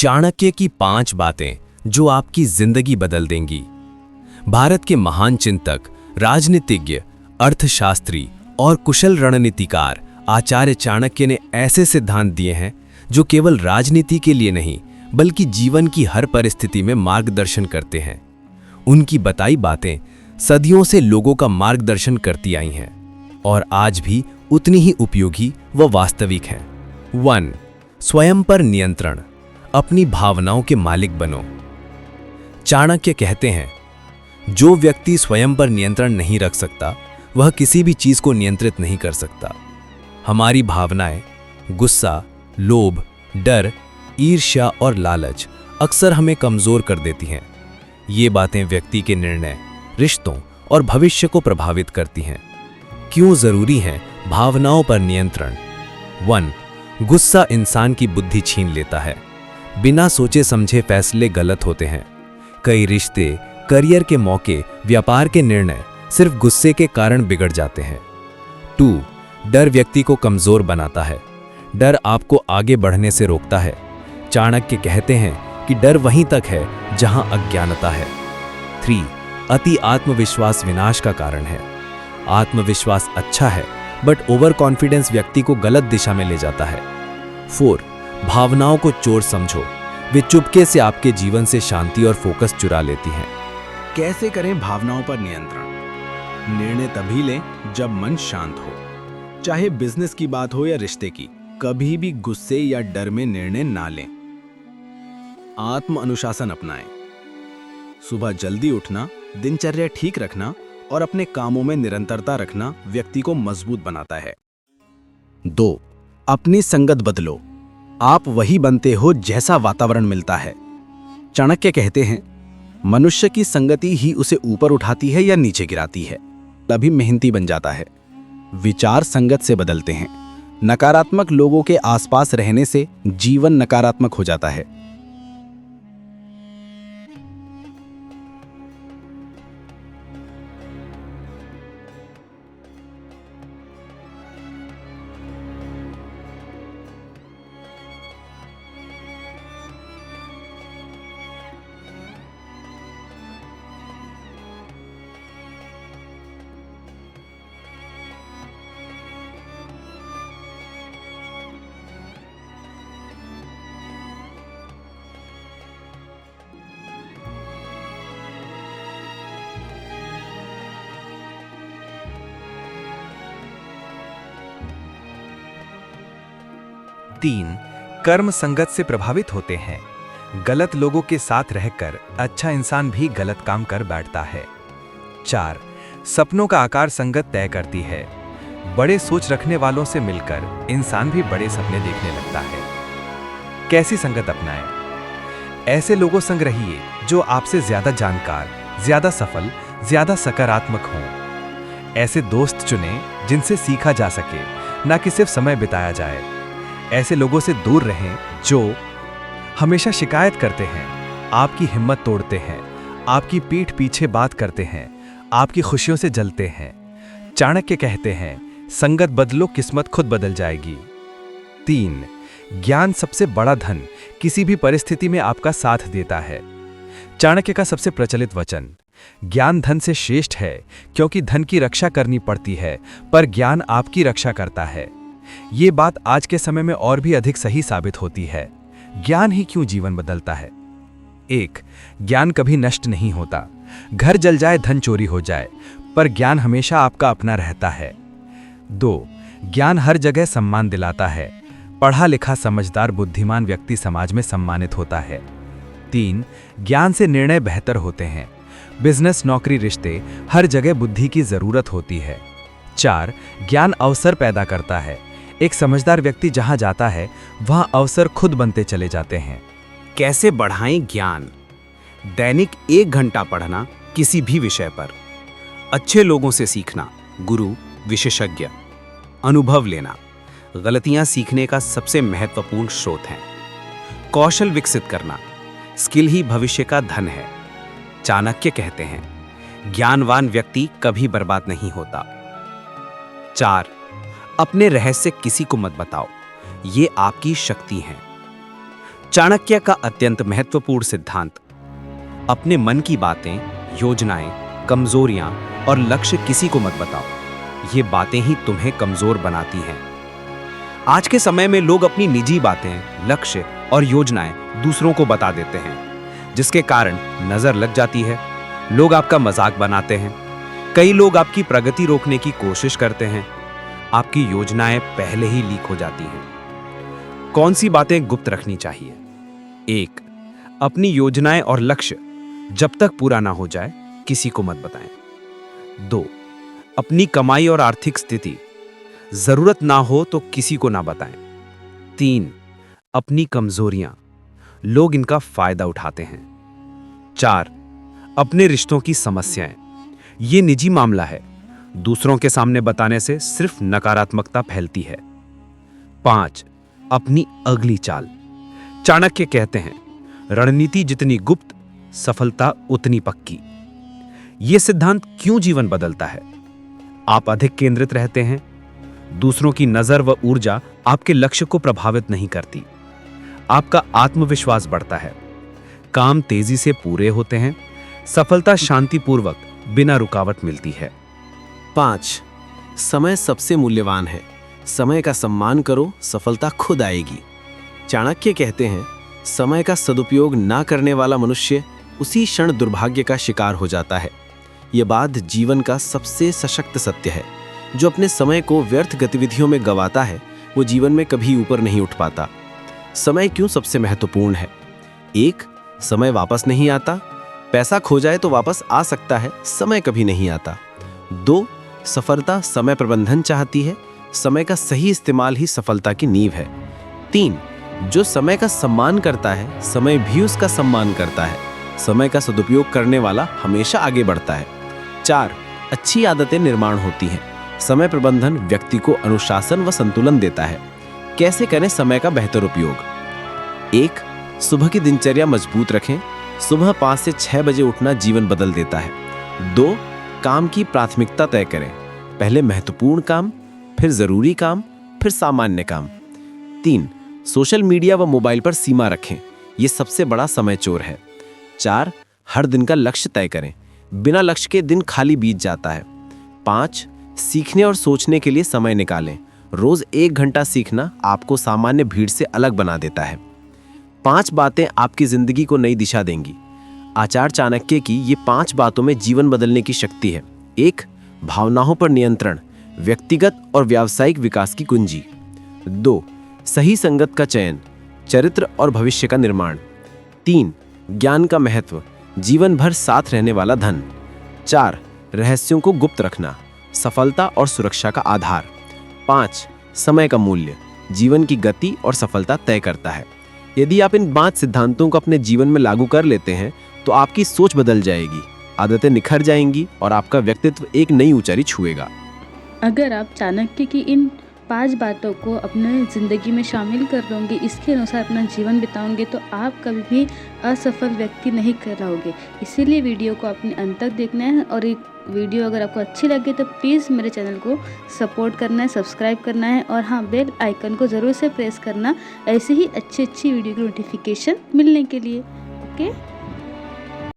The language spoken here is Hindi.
चाणक्य की 5 बातें जो आपकी जिंदगी बदल देंगी। भारत के महान चिंतक, राजनीतिज्ञ, अर्थशास्त्री और कुशल रणनीतिकार आचार्य चाणक्य ने ऐसे सिद्धांत दिए हैं जो केवल राजनीति के लिए नहीं बल्कि जीवन की हर परिस्थिति में मार्गदर्शन करते हैं। उनकी बताई बातें सदियों से लोगों का मार्गदर्शन करती आई हैं और आज भी उतनी ही उपयोगी व वास्तविक हैं। 1. स्वयं पर नियंत्रण। अपनी भावनाओं के मालिक बनो। चाणक्य कहते हैं, जो व्यक्ति स्वयं पर नियंत्रण नहीं रख सकता वह किसी भी चीज को नियंत्रित नहीं कर सकता। हमारी भावनाएं, गुस्सा, लोभ, डर, ईर्ष्या और लालच अक्सर हमें कमजोर कर देती हैं। ये बातें व्यक्ति के निर्णय, रिश्तों और भविष्य को प्रभावित करती हैं। क्यों जरूरी है भावनाओं पर नियंत्रण? 1. गुस्सा इंसान की बुद्धि छीन लेता है। बिना सोचे समझे फैसले गलत होते हैं। कई रिश्ते, करियर के मौके, व्यापार के निर्णय सिर्फ गुस्से के कारण बिगड़ जाते हैं। 2. डर व्यक्ति को कमजोर बनाता है। डर आपको आगे बढ़ने से रोकता है। चाणक्य कहते हैं कि डर वहीं तक है जहां अज्ञानता है। 3. अति आत्मविश्वास विनाश का कारण है। आत्मविश्वास अच्छा है बट ओवर कॉन्फिडेंस व्यक्ति को गलत दिशा में ले जाता है। 4. भावनाओं को चोर समझो। वे चुपके से आपके जीवन से शांति और फोकस चुरा लेती हैं। कैसे करें भावनाओं पर नियंत्रण? निर्णय तभी लें जब मन शांत हो। चाहे बिजनेस की बात हो या रिश्ते की, कभी भी गुस्से या डर में निर्णय ना लें। आत्म अनुशासन अपनाएं। सुबह जल्दी उठना, दिनचर्या ठीक रखना और अपने कामों में निरंतरता रखना व्यक्ति को मजबूत बनाता है। 2. अपनी संगत बदलो। आप वही बनते हो जैसा वातावरण मिलता है। चाणक्य कहते हैं, मनुष्य की संगति ही उसे ऊपर उठाती है या नीचे गिराती है। तभी मेहनती बन जाता है। विचार संगत से बदलते हैं। नकारात्मक लोगों के आसपास रहने से जीवन नकारात्मक हो जाता है। तीन, कर्म संगत से प्रभावित होते हैं। गलत लोगों के साथ रहकर अच्छा इंसान भी गलत काम कर बैठता है। 4. सपनों का आकार संगत तय करती है। बड़े सोच रखने वालों से मिलकर इंसान भी बड़े सपने देखने लगता है। कैसी संगत अपनाएं? ऐसे लोगों संग रहिए जो आपसे ज्यादा जानकार, ज्यादा सफल, ज्यादा सकारात्मक हों। ऐसे दोस्त चुनें जिनसे सीखा जा सके, ना कि सिर्फ समय बिताया जाए। ऐसे लोगों से दूर रहें जो हमेशा शिकायत करते हैं, आपकी हिम्मत तोड़ते हैं, आपकी पीठ पीछे बात करते हैं, आपकी खुशियों से जलते हैं। चाणक्य कहते हैं, संगत बदलो, किस्मत खुद बदल जाएगी। 3. ज्ञान सबसे बड़ा धन किसी भी परिस्थिति में आपका साथ देता है। चाणक्य का सबसे प्रचलित वचन, ज्ञान धन से श्रेष्ठ है क्योंकि धन की रक्षा करनी पड़ती है पर ज्ञान आपकी रक्षा करता है। ये बात आज के समय में और भी अधिक सही साबित होती है। ज्ञान ही क्यों जीवन बदलता है। 1. ज्ञान कभी नष्ट नहीं होता। घर जल जाए, धन चोरी हो जाए, पर ज्ञान हमेशा आपका अपना रहता है। 2. ज्ञान हर जगह सम्मान दिलाता है। पढ़ा लिखा, समझदार, बुद्धिमान व्यक्ति समाज में सम्मानित होता है। 3. ज्ञान से निर्णय बेहतर होते हैं। बिजनेस, नौकरी, रिश्ते, हर जगह बुद्धि की जरूरत होती है। 4. ज्ञान अवसर पैदा करता है। एक समझदार व्यक्ति जहां जाता है वहां अवसर खुद बनते चले जाते हैं। कैसे बढ़ाएं ज्ञान? दैनिक 1 घंटा पढ़ना किसी भी विषय पर। अच्छे लोगों से सीखना, गुरु, विशेषज्ञ। अनुभव लेना, गलतियां सीखने का सबसे महत्वपूर्ण स्रोत है। कौशल विकसित करना, स्किल ही भविष्य का धन है। चाणक्य कहते हैं, ज्ञानवान व्यक्ति कभी बर्बाद नहीं होता। 4. अपने रहस्य किसी को मत बताओ, ये आपकी शक्ति है। चाणक्य का अत्यंत महत्वपूर्ण सिद्धांत, अपने मन की बातें, योजनाएं, कमजोरियां और लक्ष्य किसी को मत बताओ। ये बातें ही तुम्हें कमजोर बनाती हैं। आज के समय में लोग अपनी निजी बातें, लक्ष्य और योजनाएं दूसरों को बता देते हैं, जिसके कारण नजर लग जाती है। लोग आपका मजाक बनाते हैं। कई लोग आपकी प्रगति रोकने की कोशिश करते हैं। आपकी योजनाएं पहले ही लीक हो जाती हैं। कौन सी बातें गुप्त रखनी चाहिए? 1. अपनी योजनाएं और लक्ष्य जब तक पूरा ना हो जाए किसी को मत बताएं। 2. अपनी कमाई और आर्थिक स्थिति जरूरत ना हो तो किसी को ना बताएं। 3. अपनी कमजोरियां, लोग इनका फायदा उठाते हैं। 4. अपने रिश्तों की समस्याएं, ये निजी मामला है, दूसरों के सामने बताने से सिर्फ नकारात्मकता फैलती है। 5. अपनी अगली चाल, चाणक्य कहते हैं, रणनीति जितनी गुप्त, सफलता उतनी पक्की। यह सिद्धांत क्यों जीवन बदलता है? आप अधिक केंद्रित रहते हैं, दूसरों की नजर व ऊर्जा आपके लक्ष्य को प्रभावित नहीं करती। आपका आत्मविश्वास बढ़ता है, काम तेजी से पूरे होते हैं, सफलता शांतिपूर्वक बिना रुकावट मिलती है। 5. समय सबसे मूल्यवान है, समय का सम्मान करो, सफलता खुद आएगी। चाणक्य कहते हैं, समय का सदुपयोग ना करने वाला मनुष्य उसी क्षण दुर्भाग्य का शिकार हो जाता है। यह बात जीवन का सबसे सशक्त सत्य है। जो अपने समय को व्यर्थ गतिविधियों में गंवाता है, वो जीवन में कभी ऊपर नहीं उठ पाता। समय क्यों सबसे महत्वपूर्ण है? 1. समय वापस नहीं आता। पैसा खो जाए तो वापस आ सकता है, समय कभी नहीं आता। 2. सफलता समय प्रबंधन चाहती है, समय का सही इस्तेमाल ही सफलता की नींव है। 3. जो समय का सम्मान करता है, समय भी उसका सम्मान करता है। समय का सदुपयोग करने वाला हमेशा आगे बढ़ता है। 4. अच्छी आदतें निर्माण होती हैं। समय प्रबंधन व्यक्ति को अनुशासन व संतुलन देता है। कैसे करें समय का बेहतर उपयोग? 1. सुबह की दिनचर्या मजबूत रखें। सुबह 5 से 6 बजे उठना जीवन बदल देता है। 2. काम की प्राथमिकता तय करें। पहले महत्वपूर्ण काम, फिर जरूरी काम, फिर सामान्य काम। 3. सोशल मीडिया व मोबाइल पर सीमा रखें, यह सबसे बड़ा समय चोर है। 4. हर दिन का लक्ष्य तय करें, बिना लक्ष्य के दिन खाली बीत जाता है। 5. सीखने और सोचने के लिए समय निकालें। रोज 1 घंटा सीखना आपको सामान्य भीड़ से अलग बना देता है। 5 बातें आपकी जिंदगी को नई दिशा देंगी। आचार्य चाणक्य की ये 5 बातों में जीवन बदलने की शक्ति है। 1. भावनाओं पर नियंत्रण, व्यक्तिगत और व्यावसायिक विकास की कुंजी। 2. सही संगत का चयन, चरित्र और भविष्य का निर्माण। 3. ज्ञान का महत्व, जीवन भर साथ रहने वाला धन। 4. रहस्यों को गुप्त रखना, सफलता और सुरक्षा का आधार। 5. समय का मूल्य, जीवन की गति और सफलता तय करता है। यदि आप इन 5 सिद्धांतों को अपने जीवन में लागू कर लेते हैं तो आपकी सोच बदल जाएगी, आदतें निखर जाएंगी और आपका व्यक्तित्व एक नई ऊंचाई छुएगा। अगर आप चाणक्य की इन 5 बातों को अपने ज़िंदगी में शामिल कर लोगे, इसके अनुसार अपना जीवन बिताओगे, तो आप कभी भी असफल व्यक्ति नहीं कहलाओगे। इसीलिए वीडियो को अपने अंत तक देखना है, और एक वीडियो अगर आपको अच्छी लगे तो प्लीज़ मेरे चैनल को सपोर्ट करना है, सब्सक्राइब करना है, और हाँ, बेल आइकन को ज़रूर से प्रेस करना, ऐसे ही अच्छी वीडियो की नोटिफिकेशन मिलने के लिए। ओके।